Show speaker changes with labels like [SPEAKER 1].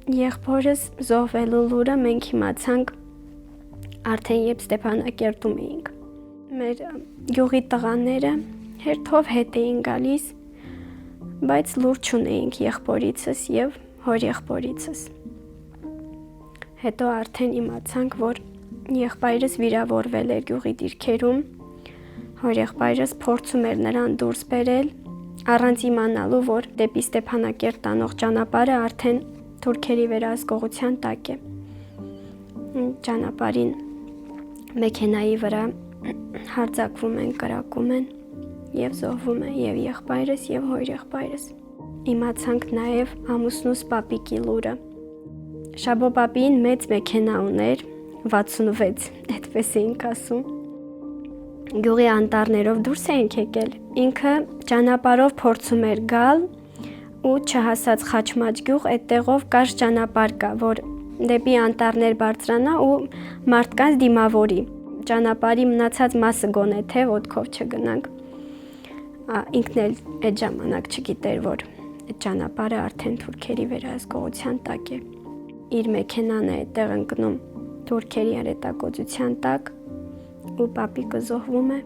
[SPEAKER 1] եղբորս զոհվելու լուրը մենք իմացանք արդեն երբ Ստեփանակերտում էինք։ Մեր գյուղի տղաները հերթով հետ էին գալիս, բայց լուր չունեինք եղբորիցս եւ հորեղբորիցս։ Հետո արդեն իմացանք, որ եղբայրս վիրավորվել էր գյուղի դիրքերում, հորեղբայրս փորձում էր նրան դուրս բերել, առանց իմանալու, որ դեպի Ստեփանակերտ տանող ճանապարհը արդեն թուրքերի վերահսկողության տակ է։ Ճանապարհին մեքենայի վրա հարձակվում են, կրակում են եւ զոհվում է եւ եղբայրս եւ հորեղբայրս։ Իմացանք նաեւ ամուսնուս պապիկի լուրը։ Շաբո պապին մեծ մեքենա ուներ, 66, այդպես էինք ասում։ Գյուղի անտառներով դուրս էինք եկել։ Ինքը ճանապարհով փորձում էր գալ ու չհասած Խաչմաչ գյուղ այդտեղով կարճ ճանապարհ կա, որ դեպի անտառներ բարձրանա ու մարդկանց դիմավորի։ Ճանապարհի մնացած մասը գոնե թե ոտքով չգնանք։ Ինքն էլ այդ ժամանակ չգիտեր, որ այդ ճանապարհը արդեն թուրքերի վերահսկողության տակ է։ Իր մեքենան է այդտեղ ընկնում թուրքերի հրետակոծության տակ ու պապիկը զոհվում է։